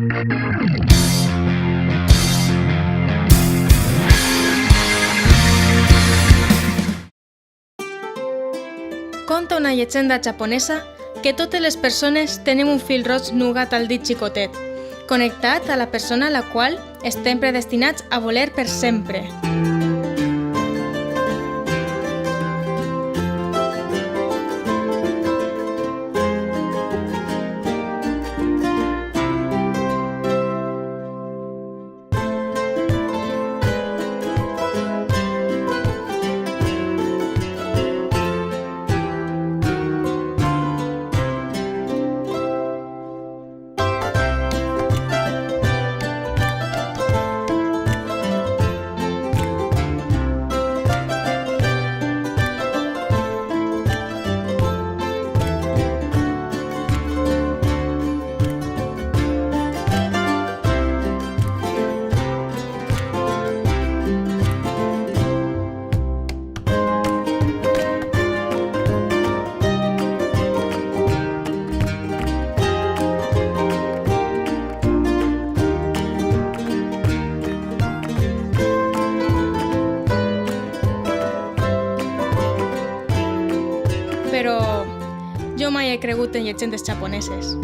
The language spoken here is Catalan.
Conta una llegenda japonesa que totes les persones tenim un fil roig nugat al dit xicotet, connectat a la persona a la qual estem predestinats a voler per sempre. Però jo mai he cregut en llegendes japoneses.